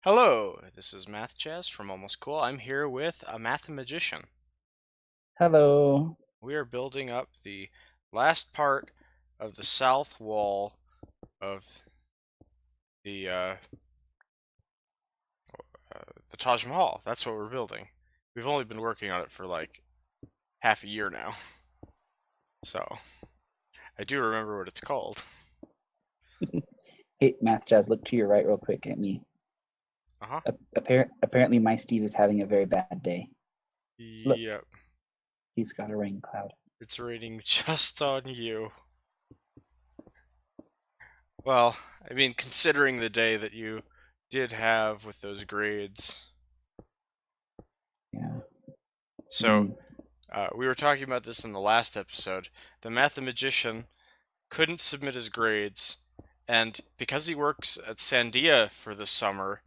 Hello, this is mathjazz from Almost Cool. I'm here with a mathemagician. Hello. We are building up the last part of the south wall of the uh, the Taj Mahal. That's what we're building. We've only been working on it for like half a year now, so I do remember what it's called. Hey, Math Jazz, look to your right real quick at me. Uh-huh. Apparently, my Steve is having a very bad day. Look, Yep, he's got a rain cloud. it's raining just on you. Well, I mean, considering the day that you did have with those grades. Yeah. So, Mm. we were talking about this in the last episode. The mathemagician couldn't submit his grades, and because he works at Sandia for the summer,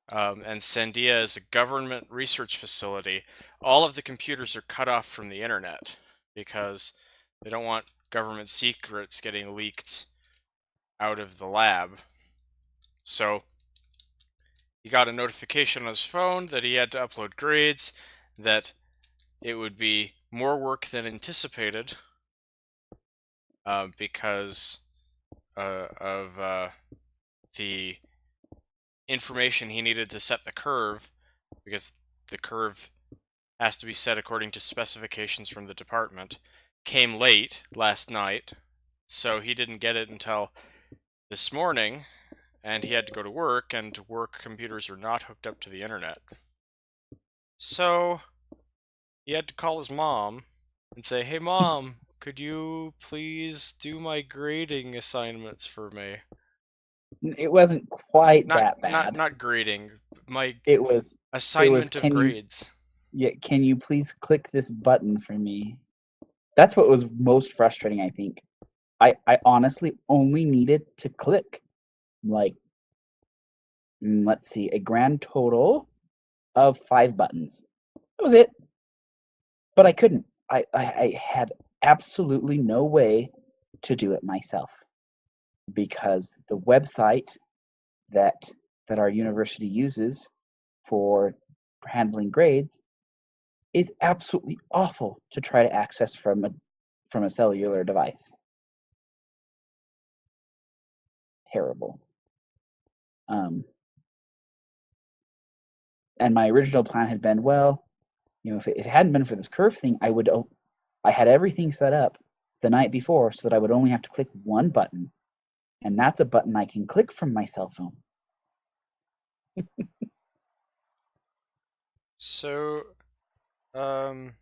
and Sandia is a government research facility, all of the computers are cut off from the internet because they don't want government secrets getting leaked out of the lab. So he got a notification on his phone that he had to upload grades, that it would be more work than anticipated, because of the information he needed to set the curve, because the curve has to be set according to specifications from the department, came late last night, so he didn't get it until this morning, and he had to go to work, and work computers are not hooked up to the internet. So he had to call his mom and say, "Hey mom, could you please do my grading assignments for me?" It wasn't quite Not that not bad. not grading, my It was. It was. assignment of Can you? grades. Yeah. Can you please click this button for me? That's what was most frustrating. I think. I honestly only needed to click like let's see, a grand total of 5 buttons. That was it. But I couldn't. I had absolutely no way to do it myself because the website that that our university uses for handling grades is absolutely awful to try to access from a cellular device. Terrible. Um, and my original plan had been, well, if it hadn't been for this curve thing, I had everything set up the night before so that I would only have to click one button, and that's a button I can click from my cell phone. So, um,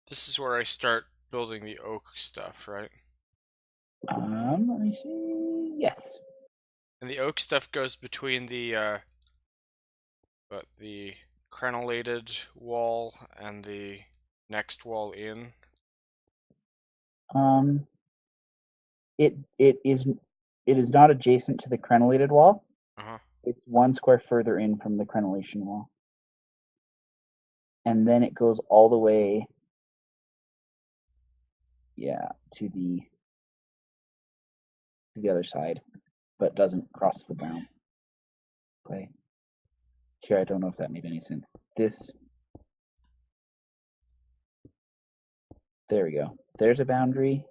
this is where I start building the oak stuff, right? Let me see. Yes. And the oak stuff goes between the crenellated wall and the next wall in. Um, it is not adjacent to the crenellated wall. Uh-huh. It's 1 square further in from the crenellation wall, and then it goes all the way, yeah, to the other side, but doesn't cross the brown clay. Here, I don't know if that made any sense. There we go. There's a boundary,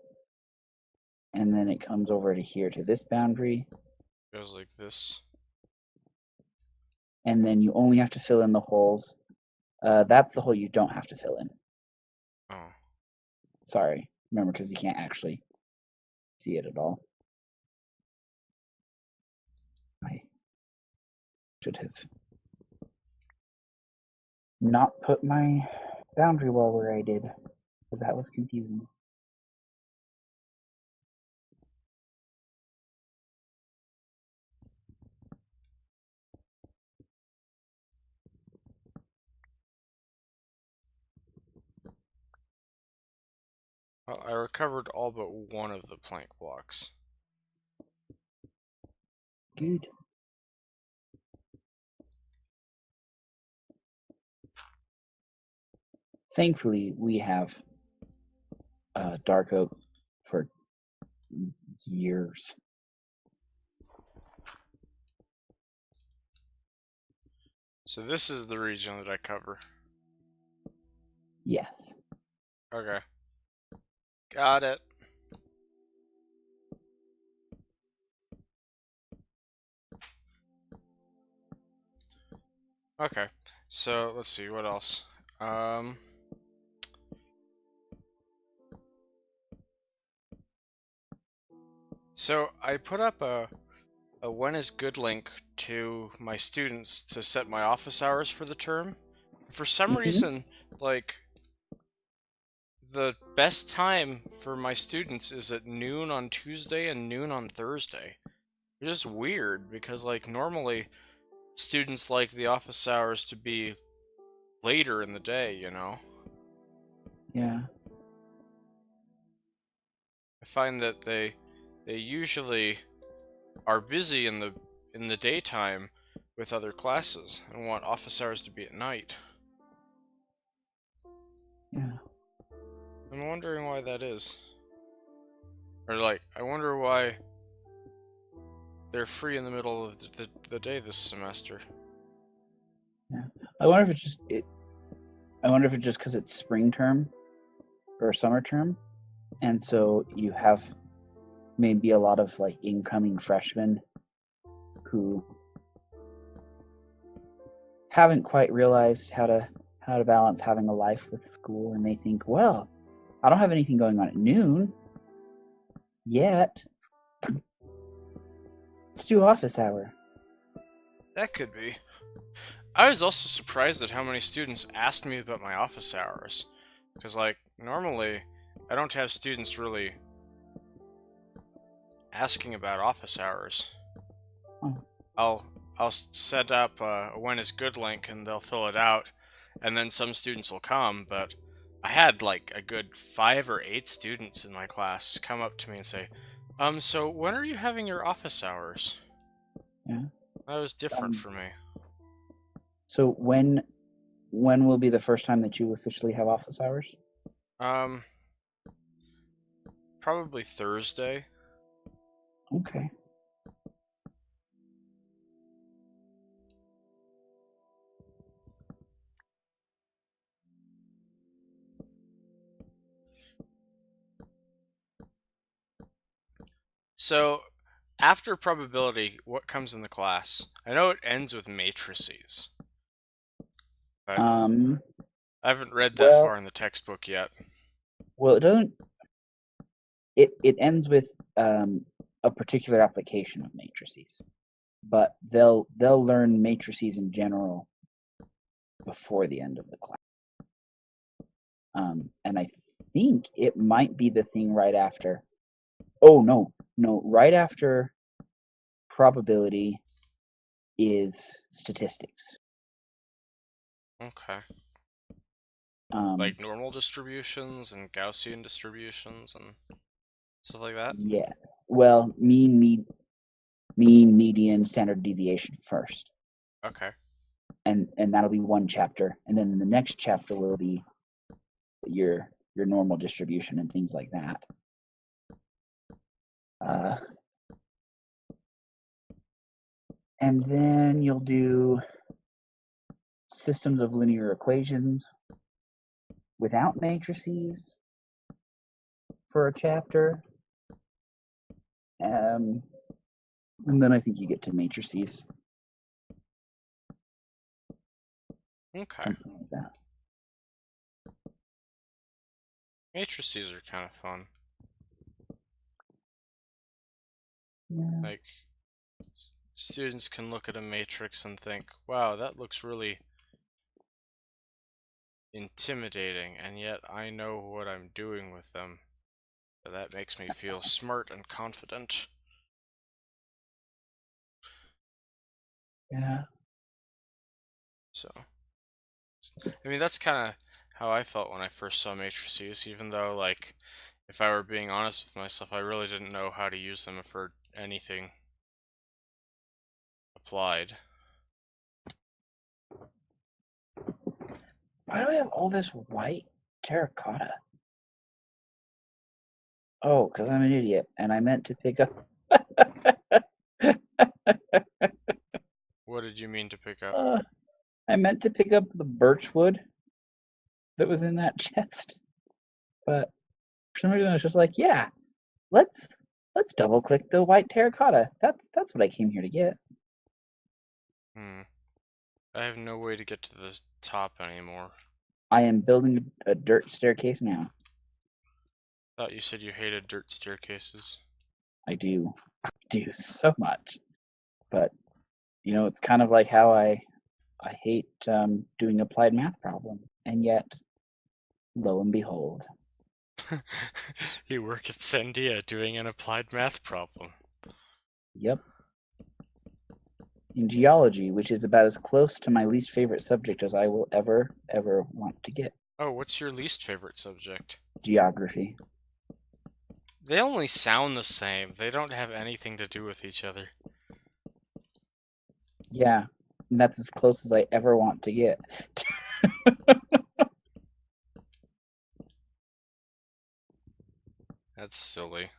and then it comes over to here to this boundary, Goes like this. and then you only have to fill in the holes. That's the hole you don't have to fill in. Oh. Sorry, remember, because you can't actually see it at all. I should have not put my boundary wall where I did, because that was confusing. Well, I recovered all but one of the plank blocks. Good. Thankfully, we have dark oak for years. So this is the region that I cover. Yes. Okay. Got it. Okay. So let's see, what else? So I put up a when is good link to my students to set my office hours for the term. For some Hmm. reason, like, the best time for my students is at noon on Tuesday and noon on Thursday. It's just weird because, like, normally students like the office hours to be later in the day, you know? Yeah. I find that they usually are busy in the daytime with other classes and want office hours to be at night. Yeah. I'm wondering why that is. Or, like, I wonder why they're free in the middle of the day this semester. Yeah. I wonder if it's just it. I wonder if it's just because it's spring term or summer term, and so you have maybe a lot of like incoming freshmen who haven't quite realized how to balance having a life with school, and they think, well, I don't have anything going on at noon yet. Let's do office hour. That could be. I was also surprised at how many students asked me about my office hours. Because, like, normally, I don't have students really asking about office hours. Oh. I'll set up a when is good link and they'll fill it out, and then some students will come, but I had like a good 5 or 8 students in my class come up to me and say, so when are you having your office hours? Yeah. That was different Um, for me. so when will be the first time that you officially have office hours? Um, Probably Thursday. Okay. So, after probability, what comes in the class? I know it ends with matrices, but Um. I haven't read that Well. far in the textbook yet. Well, it doesn't. It ends with a particular application of matrices, but they'll learn matrices in general before the end of the class. And I think it might be the thing right after. Oh no, right after probability is statistics. Okay. Um, Like normal distributions and Gaussian distributions and stuff like that? yeah. Well, mean, median, standard deviation first, Okay. and that'll be one chapter, and then the next chapter will be your normal distribution and things like that. Uh, and then you'll do systems of linear equations without matrices for a chapter. Um, and then I think you get to matrices, Okay. something like that. Matrices are kind of fun. Yeah. Like, students can look at a matrix and think, wow, that looks really intimidating, and yet I know what I'm doing with them. So that makes me feel smart and confident. Yeah. So, I mean, that's kind of how I felt when I first saw matrices, even though, like, if I were being honest with myself, I really didn't know how to use them for anything applied. Why do I have all this white terracotta? Oh, because I'm an idiot, and I meant to pick up. What did you mean to pick up? I meant to pick up the birch wood that was in that chest, but for some reason I was just like, yeah, let's double click the white terracotta. That's what I came here to get. Hmm. I have no way to get to the top anymore. I am building a dirt staircase now. Thought you said you hated dirt staircases. I do so much, but it's kind of like how I hate doing applied math problem, and yet, lo and behold, You work at Sandia doing an applied math problem. yep. In geology, which is about as close to my least favorite subject as I will ever want to get. Oh, what's your least favorite subject? Geography. They only sound the same. They don't have anything to do with each other. Yeah, and that's as close as I ever want to get. That's silly.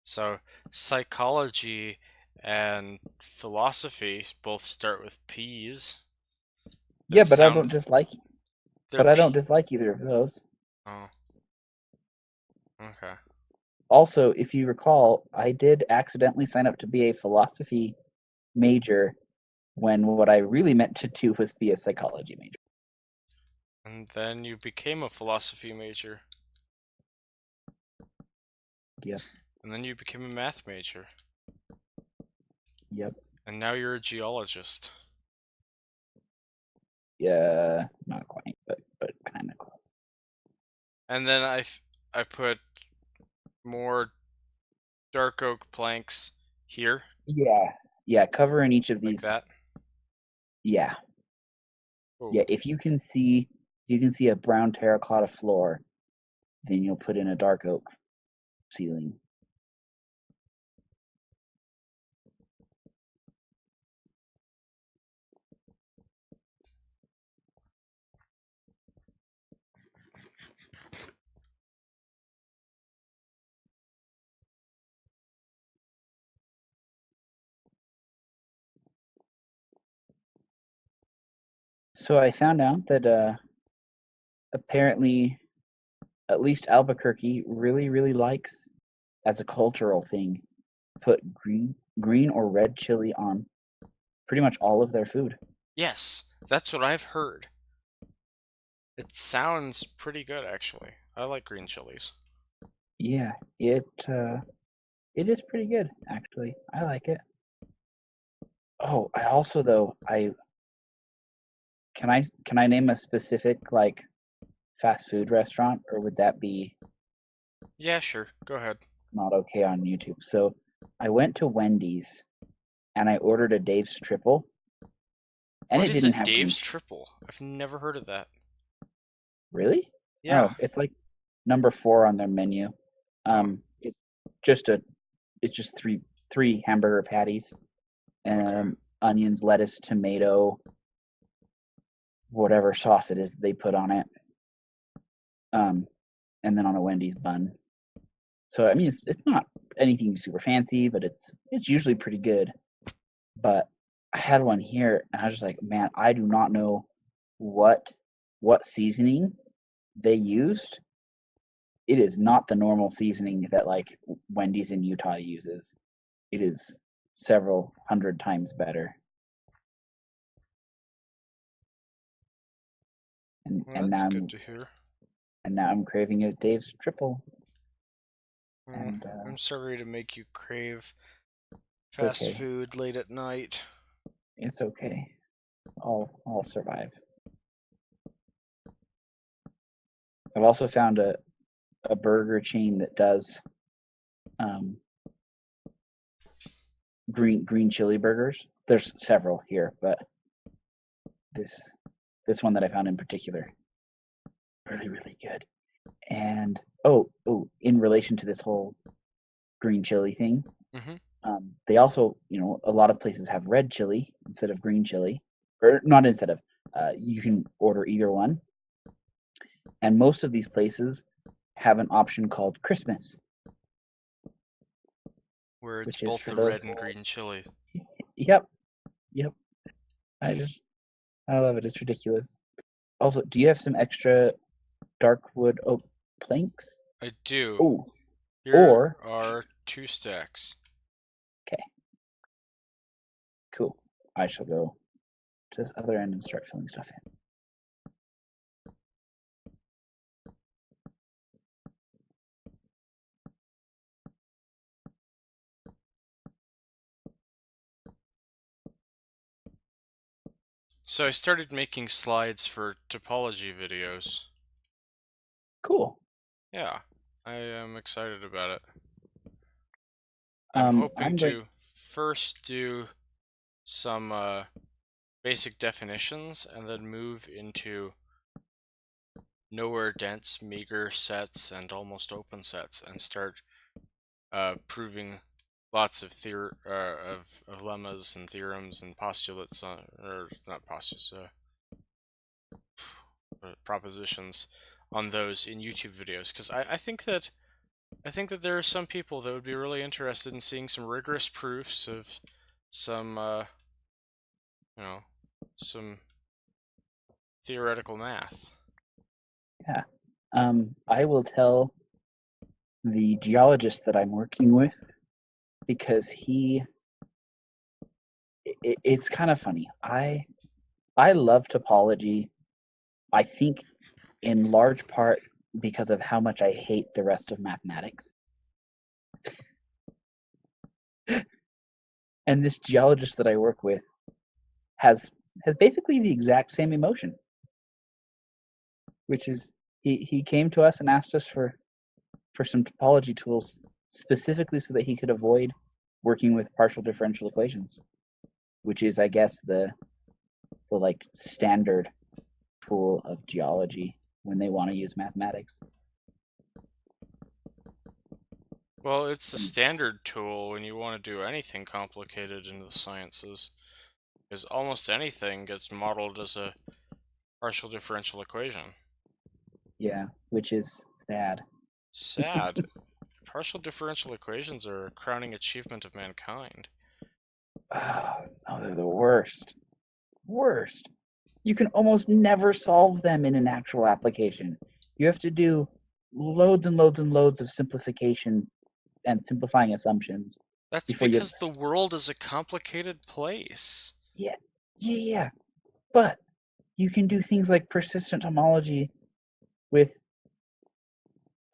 So, psychology and philosophy both start with P's. Yeah, That but I don't sound... dislike. They're But I don't P... dislike either of those. Oh, okay. Also, if you recall, I did accidentally sign up to be a philosophy major when what I really meant to do was be a psychology major. And then you became a philosophy major. Yep. And then you became a math major. Yep. And now you're a geologist. Yeah, not quite, but kind of close. And then I put more dark oak planks here. Yeah, covering each of Like these. that. Yeah. Ooh. Yeah, if you can see a brown terracotta floor, then you'll put in a dark oak ceiling. So I found out that apparently at least Albuquerque really likes, as a cultural thing, put green or red chili on pretty much all of their food. Yes, that's what I've heard. It sounds pretty good, actually. I like green chilies. Yeah, it is pretty good actually. I like it. Oh, I also though I can I name a specific like fast food restaurant, or would that be Yeah, sure. Go ahead. not okay on YouTube? So I went to Wendy's and I ordered a Dave's triple, and What it is a didn't have Dave's triple? I've never heard of that. Really? Yeah. Oh, it's like number 4 on their menu. Oh, It's just a it's just three hamburger patties, okay. onions, lettuce, tomato, whatever sauce it is that they put on it, um, and then on a Wendy's bun. So I mean, it's not anything super fancy, but it's usually pretty good. But I had one here, and I was just like, man, I do not know what seasoning they used. It is not the normal seasoning that like Wendy's in Utah uses. It is several hundred times better. And Well, and that's now good to hear. I'm craving a Dave's triple, Well, and I'm sorry to make you crave it's fast okay. food late at night. It's okay. I'll survive. I've also found a burger chain that does um, green chili burgers. There's several here, but this one that I found in particular, really good. And in relation to this whole green chili thing, Mm-hmm. they also, a lot of places have red chili instead of green chili, or not instead of. You can order either one, and most of these places have an option called Christmas, Where it's which is both for the red those. and green chili. Yep, yep. I love it. It's ridiculous. Also, do you have some extra dark wood oak planks? I do. Oh, Here or are 2 stacks. okay, cool. I shall go to this other end and start filling stuff in. So I started making slides for topology videos. Cool. Yeah, I am excited about it. I'm hoping I'm going. to first do some basic definitions and then move into nowhere dense, meager sets and almost open sets and start proving lots of of lemmas and theorems and postulates or not postulates, propositions on those in YouTube videos, because I think that there are some people that would be really interested in seeing some rigorous proofs of some you know some theoretical math. Yeah. I will tell the geologist that I'm working with because it's kind of funny. I love topology. I think in large part because of how much I hate the rest of mathematics. And this geologist that I work with has basically the exact same emotion, which is he came to us and asked us for some topology tools specifically so that he could avoid working with partial differential equations, which is, I guess, the like standard tool of geology when they want to use mathematics. Well, it's the standard tool when you want to do anything complicated in the sciences, because almost anything gets modeled as a partial differential equation. Yeah, which is sad. Sad. Partial differential equations are a crowning achievement of mankind. Oh, no, they're the worst. Worst. You can almost never solve them in an actual application. You have to do loads and loads and loads of simplification and simplifying assumptions That's before you. because the world is a complicated place. Yeah, yeah. But you can do things like persistent homology with,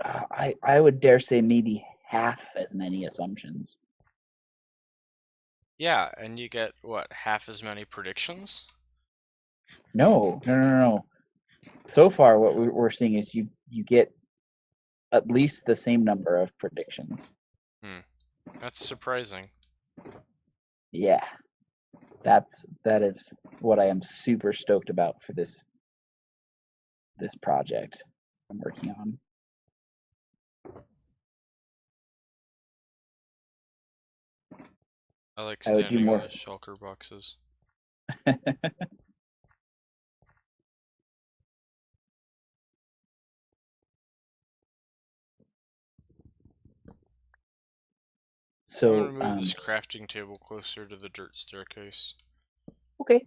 I would dare say, maybe half as many assumptions. Yeah, and you get, what, half as many predictions? No. So far, what we're seeing is you get at least the same number of predictions. That's surprising. Yeah, that is what I am super stoked about for this project I'm working on. I like I would do standing in more. the shulker boxes. I'm So, gonna move this crafting table closer to the dirt staircase. okay.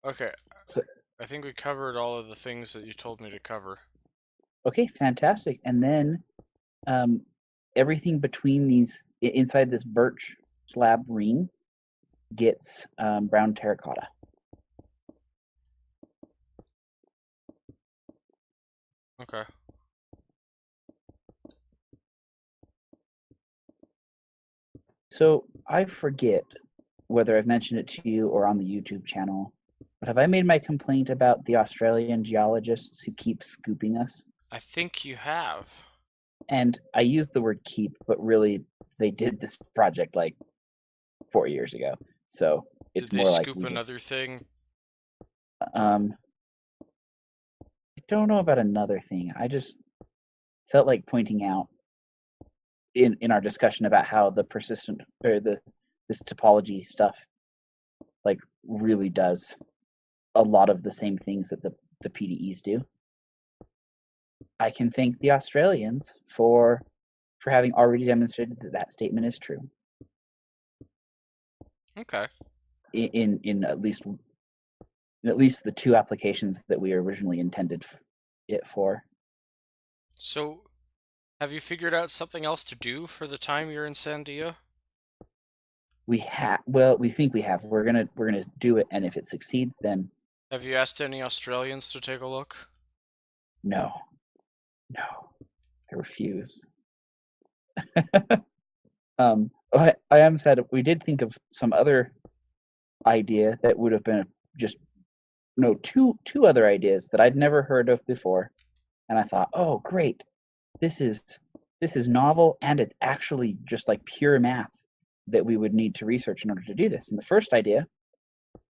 Okay, So, I think we covered all of the things that you told me to cover. okay, fantastic. And then everything between these, inside this birch slab ring, gets brown terracotta. Okay. So I forget whether I've mentioned it to you or on the YouTube channel, but have I made my complaint about the Australian geologists who keep scooping us? I think you have. And I use the word keep, but really they did this project like 4 years ago. So Did it's they more like scoop we just another thing? I don't know about another thing. I just felt like pointing out in our discussion about how the persistent or this topology stuff like really does a lot of the same things that the PDEs do. I can thank the Australians for having already demonstrated that that statement is true. Okay. in at least the two applications that we originally intended it for. So, have you figured out something else to do for the time you're in Sandia? We think we have. We're gonna do it, and if it succeeds, then Have you asked any Australians to take a look? no, I refuse. I am sad. We did think of some other idea that would have been two other ideas that I'd never heard of before, and I thought, oh great, this is novel, and it's actually just like pure math that we would need to research in order to do this. And the first idea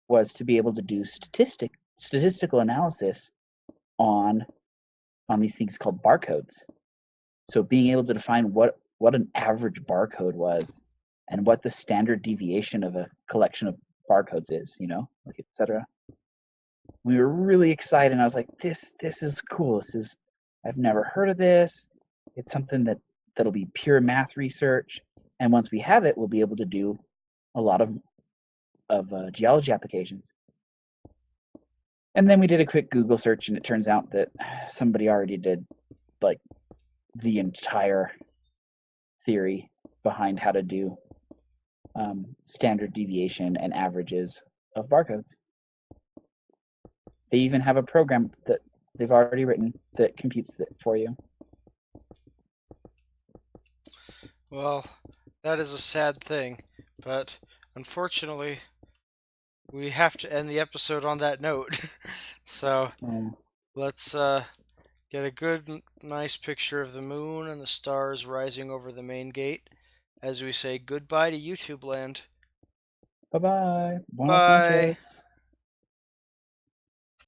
was to be able to do statistical analysis on these things called barcodes. So being able to define what an average barcode was and what the standard deviation of a collection of barcodes is, like etc. We were really excited, and I was like, this is cool. I've never heard of this. It's something that'll be pure math research, and once we have it, we'll be able to do a lot of geology applications. And then we did a quick Google search, and it turns out that somebody already did like the entire theory behind how to do standard deviation and averages of barcodes. They even have a program that they've already written that computes it for you. Well, that is a sad thing, but unfortunately, we have to end the episode on that note. So, let's get a good, nice picture of the moon and the stars rising over the main gate as we say goodbye to YouTube land. Bye-bye. Buenas Bye. noches.